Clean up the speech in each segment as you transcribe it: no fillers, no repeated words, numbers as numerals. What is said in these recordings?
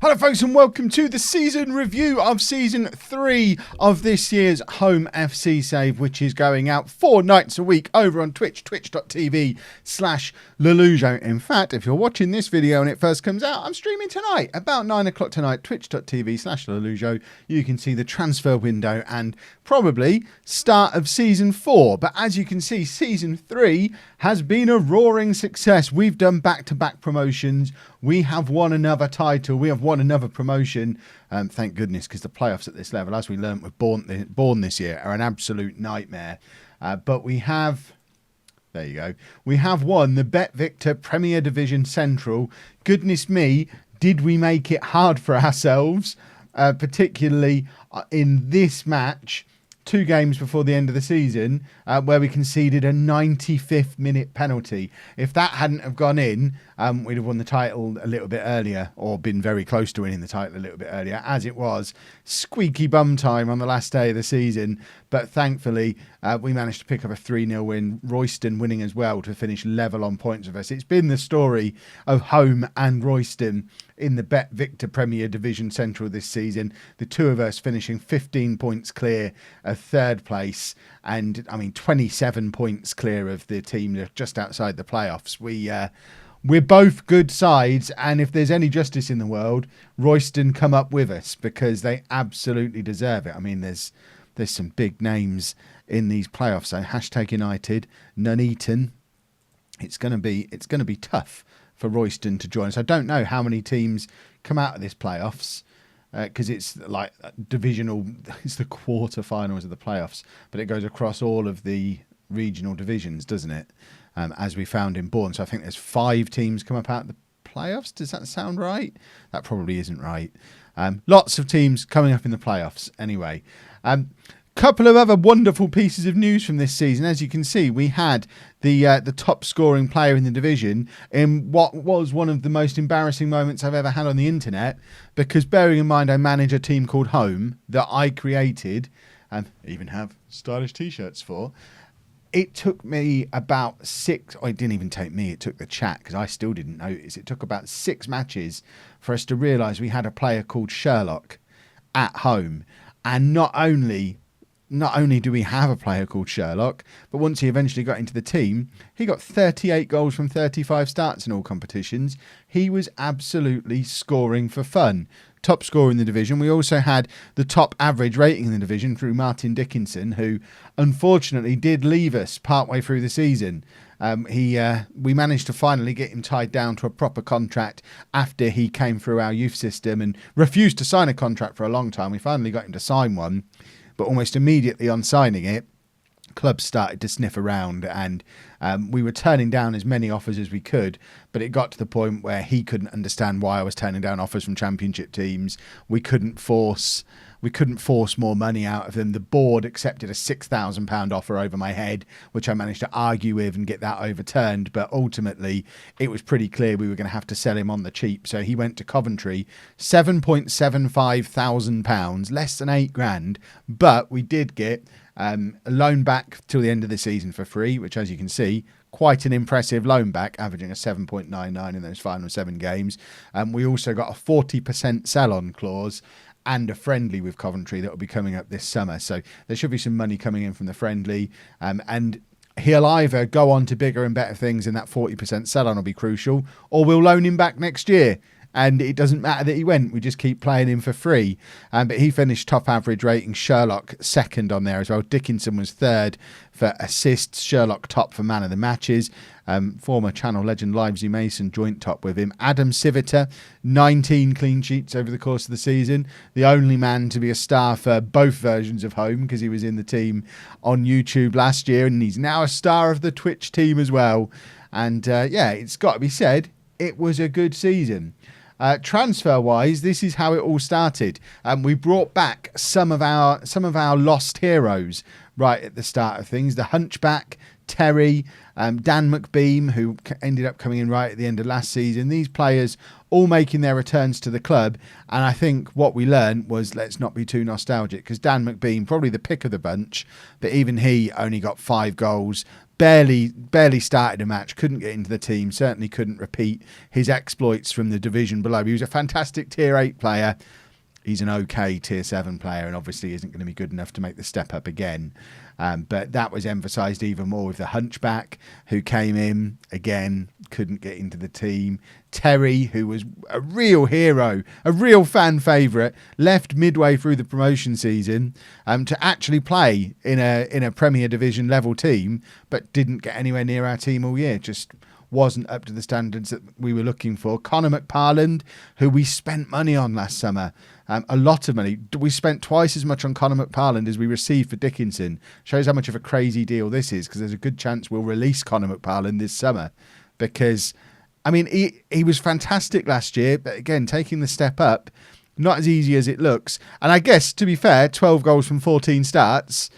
Hello folks and welcome to the season review of Season 3 of this year's Home FC Save, which is going out 4 nights a week over on Twitch, twitch.tv/LOLLUJO. In fact, if you're watching this video and it first comes out, I'm streaming tonight, about 9 o'clock tonight, twitch.tv/LOLLUJO. You can see the transfer window and probably start of Season 4. But as you can see, Season 3 has been a roaring success. We've done back-to-back promotions. We have won another title. We have won another promotion. Thank goodness, because the playoffs at this level, as we learnt with Born this year, are an absolute nightmare. But we have, there you go, we have won the Bet Victor Premier Division Central. Goodness me, did we make it hard for ourselves, particularly in this match, 2 games before the end of the season, where we conceded a 95th minute penalty. If that hadn't have gone in, we'd have won the title a little bit earlier, or been very close to winning the title a little bit earlier. As it was, squeaky bum time on the last day of the season. But thankfully, we managed to pick up a 3-0 win, Royston winning as well to finish level on points with us. It's been the story of Home and Royston in the Bet Victor Premier Division Central this season. The two of us finishing 15 points clear of 3rd place, and I mean 27 points clear of the team just outside the playoffs. We're both good sides, and if there's any justice in the world, Royston come up with us because they absolutely deserve it. I mean, there's some big names in these playoffs. So #United, Nuneaton. It's gonna be tough for Royston to join us. I don't know how many teams come out of this playoffs because it's like divisional. It's the quarterfinals of the playoffs, but it goes across all of the regional divisions, doesn't it? As we found in Bourne. So I think there's 5 teams come up out of the playoffs. Does that sound right? That probably isn't right. Lots of teams coming up in the playoffs anyway. Couple of other wonderful pieces of news from this season. As you can see, we had the top scoring player in the division in what was one of the most embarrassing moments I've ever had on the internet, because bearing in mind I manage a team called Home that I created and even have stylish t-shirts for. It took me about 6, it didn't even take me, it took the chat, because I still didn't notice. It took about 6 matches for us to realise we had a player called Sherlock at Home. And not only do we have a player called Sherlock, but once he eventually got into the team, he got 38 goals from 35 starts in all competitions. He was absolutely scoring for fun. Top scorer in the division. We also had the top average rating in the division through Martin Dickinson, who unfortunately did leave us partway through the season. We managed to finally get him tied down to a proper contract after he came through our youth system and refused to sign a contract for a long time. We finally got him to sign one, but almost immediately on signing it, clubs started to sniff around, and we were turning down as many offers as we could, but it got to the point where he couldn't understand why I was turning down offers from championship teams. We couldn't force more money out of them. The board accepted a £6,000 offer over my head, which I managed to argue with and get that overturned. But ultimately, it was pretty clear we were going to have to sell him on the cheap. So he went to Coventry, £7.75 thousand, less than £8,000. But we did get a loan back till the end of the season for free, which, as you can see, quite an impressive loan back, averaging a 7.99 in those final 7 games. We also got a 40% sell-on clause and a friendly with Coventry that will be coming up this summer. So there should be some money coming in from the friendly. And he'll either go on to bigger and better things, and that 40% sell-on will be crucial, or we'll loan him back next year. And it doesn't matter that he went. We just keep playing him for free. But he finished top average rating. Sherlock 2nd on there as well. Dickinson was 3rd for assists. Sherlock top for man of the matches. Former channel legend Livesey Mason joint top with him. Adam Civita, 19 clean sheets over the course of the season. The only man to be a star for both versions of Home, because he was in the team on YouTube last year, and he's now a star of the Twitch team as well. And yeah, it's got to be said, it was a good season. Transfer-wise, this is how it all started. We brought back some of our lost heroes right at the start of things. The Hunchback, Terry, Dan McBeam, who ended up coming in right at the end of last season. These players all making their returns to the club. And I think what we learned was, let's not be too nostalgic, because Dan McBeam, probably the pick of the bunch, but even he only got 5 goals. barely started a match, couldn't get into the team, certainly couldn't repeat his exploits from the division below. He was a fantastic tier 8 player. He's an okay tier 7 player and obviously isn't going to be good enough to make the step up again. But that was emphasised even more with the Hunchback, who came in, again, couldn't get into the team. Terry, who was a real hero, a real fan favourite, left midway through the promotion season to actually play in a Premier Division level team, but didn't get anywhere near our team all year. Just wasn't up to the standards that we were looking for. Connor McParland, who we spent money on last summer, a lot of money. We spent twice as much on Connor McParland as we received for Dickinson. Shows how much of a crazy deal this is, because there's a good chance we'll release Connor McParland this summer. Because, I mean, he was fantastic last year, but again, taking the step up, not as easy as it looks. And I guess, to be fair, 12 goals from 14 starts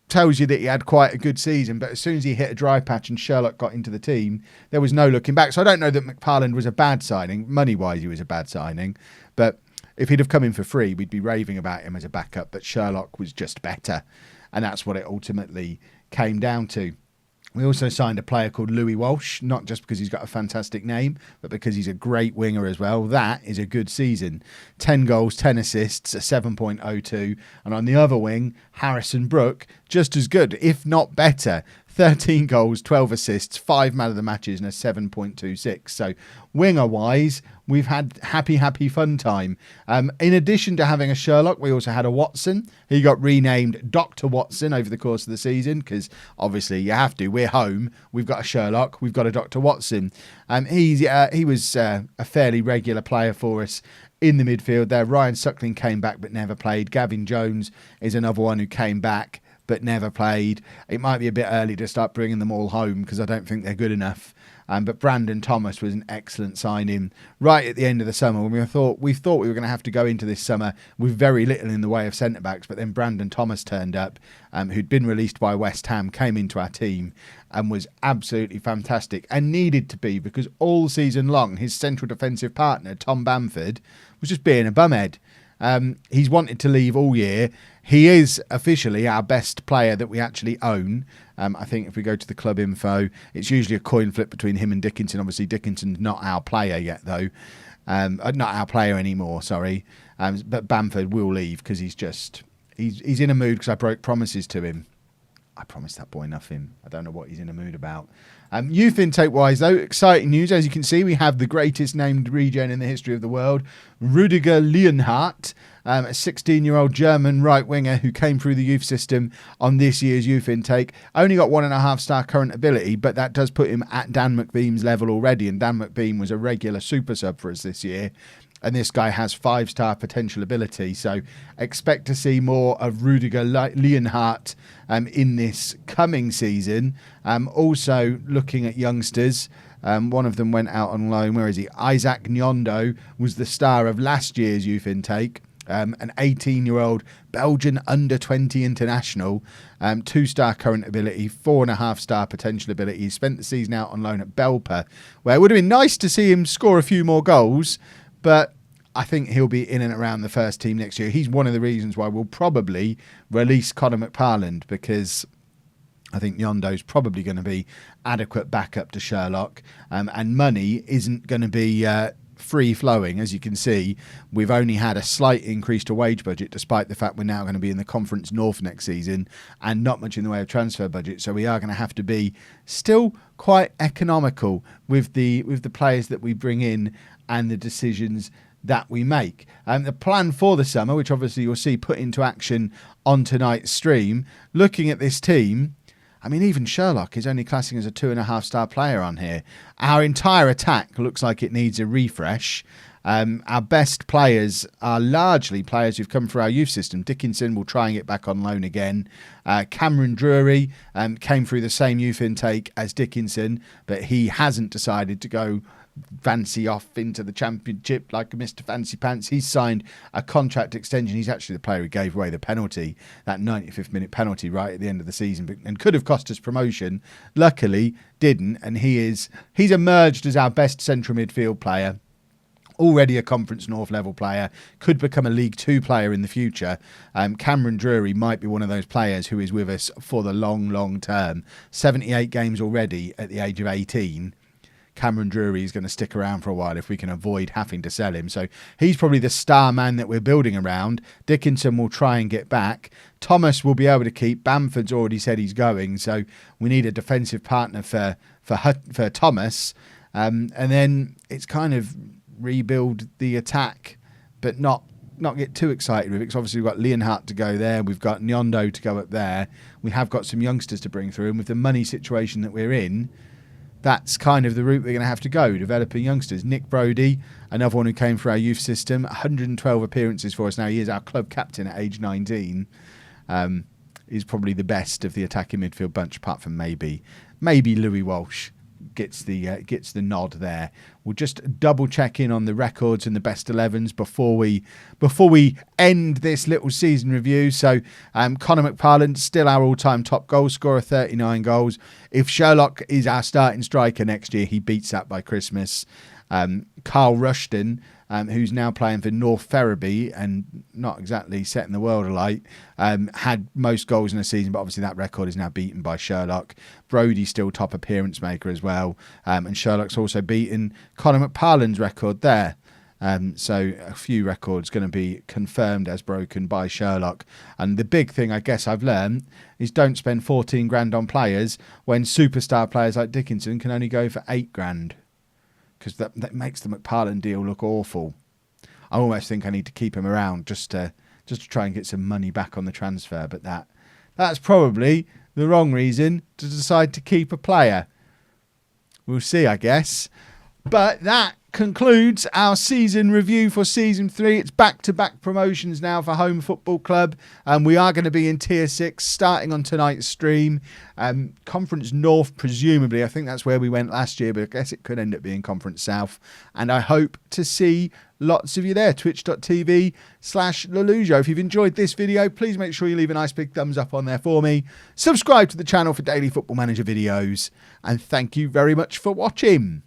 tells you that he had quite a good season, but as soon as he hit a dry patch and Sherlock got into the team, there was no looking back. So I don't know that McParland was a bad signing. Money-wise, he was a bad signing. But if he'd have come in for free, we'd be raving about him as a backup. But Sherlock was just better. And that's what it ultimately came down to. We also signed a player called Louie Walsh, not just because he's got a fantastic name, but because he's a great winger as well. That is a good season. 10 goals, 10 assists, a 7.02. And on the other wing, Harrison Brook, just as good, if not better. 13 goals, 12 assists, 5 man of the matches and a 7.26. So winger-wise, we've had happy fun time. In addition to having a Sherlock, we also had a Watson. He got renamed Dr. Watson over the course of the season because obviously you have to. We're home. We've got a Sherlock. We've got a Dr. Watson. He was a fairly regular player for us in the midfield there. Ryan Suckling came back but never played. Gavin Jones is another one who came back but never played. It might be a bit early to start bringing them all home because I don't think they're good enough. But Brandon Thomas was an excellent signing right at the end of the summer when we thought we were going to have to go into this summer with very little in the way of centre-backs. But then Brandon Thomas turned up, who'd been released by West Ham, came into our team and was absolutely fantastic and needed to be because all season long his central defensive partner, Tom Bamford, was just being a bumhead. He's wanted to leave all year. He is officially our best player that we actually own. I think if we go to the club info, it's usually a coin flip between him and Dickinson. Obviously, Dickinson's not our player yet, though. Not our player anymore, sorry. But Bamford will leave because he's in a mood because I broke promises to him. I promised that boy nothing. I don't know what he's in a mood about. Youth intake-wise, though, exciting news. As you can see, we have the greatest named regen in the history of the world, Rudiger Leonhart, a 16-year-old German right-winger who came through the youth system on this year's youth intake. Only got 1.5-star current ability, but that does put him at Dan McBeam's level already, and Dan McBeam was a regular super sub for us this year. And this guy has 5-star potential ability. So expect to see more of Rudiger Leonhart in this coming season. Also looking at youngsters. One of them went out on loan. Where is he? Isaac Nyondo was the star of last year's youth intake. An 18-year-old Belgian under-20 international. 2-star current ability, 4.5-star potential ability. He spent the season out on loan at Belper, where it would have been nice to see him score a few more goals. But I think he'll be in and around the first team next year. He's one of the reasons why we'll probably release Connor McParland, because I think Nyondo's probably going to be adequate backup to Sherlock. And money isn't going to be free-flowing. As you can see, we've only had a slight increase to wage budget, despite the fact we're now going to be in the Conference North next season, and not much in the way of transfer budget. So we are going to have to be still quite economical with the players that we bring in and the decisions that we make. The plan for the summer, which obviously you'll see put into action on tonight's stream, looking at this team, I mean, even Sherlock is only classing as a 2.5-star player on here. Our entire attack looks like it needs a refresh. Our best players are largely players who've come through our youth system. Dickinson will try and get back on loan again. Cameron Drury came through the same youth intake as Dickinson, but he hasn't decided to go fancy off into the championship like Mr. Fancy Pants. He's signed a contract extension. He's actually the player who gave away the penalty, that 95th minute penalty right at the end of the season, and could have cost us promotion. Luckily, didn't, and he's emerged as our best central midfield player. already a Conference North level player, could become a League Two player in the future. Cameron Drury might be one of those players who is with us for the long, long term. 78 games already at the age of 18. Cameron Drury is going to stick around for a while if we can avoid having to sell him. So he's probably the star man that we're building around. Dickinson will try and get back. Thomas will be able to keep. Bamford's already said he's going, so we need a defensive partner for Thomas. And then it's kind of rebuild the attack, but not get too excited with it, because obviously we've got Leonhart to go there, we've got Nyondo to go up there, we have got some youngsters to bring through, and with the money situation that we're in, that's kind of the route we're going to have to go, developing youngsters. Nick Brodie, another one who came through our youth system, 112 appearances for us now. He is our club captain at age 19. Is probably the best of the attacking midfield bunch, apart from maybe Louie Walsh gets the nod there. We'll just double check in on the records and the best 11s before we end this little season review. So Conor McParland still our all-time top goal scorer, 39 goals. If Sherlock is our starting striker next year, he beats that by Christmas. Carl Rushton, who's now playing for North Ferriby and not exactly setting the world alight, had most goals in a season, but obviously that record is now beaten by Sherlock. Brodie's still top appearance maker as well, and Sherlock's also beaten Conor McParland's record there. So a few records going to be confirmed as broken by Sherlock. And the big thing I guess I've learned is don't spend 14 grand on players when superstar players like Dickinson can only go for 8 grand. Because that makes the McParland deal look awful. I almost think I need to keep him around just to try and get some money back on the transfer. But that's probably the wrong reason to decide to keep a player. We'll see, I guess. But that concludes our season review for season 3. It's back-to-back promotions now for Home Football Club, and we are going to be in tier 6 starting on tonight's stream. Conference North, presumably. I think that's where we went last year, but I guess it could end up being Conference South, and I hope to see lots of you there. Twitch.tv/LOLLUJO. If you've enjoyed this video, please make sure you leave a nice big thumbs up on there for me. Subscribe to the channel for daily Football Manager videos, and thank you very much for watching.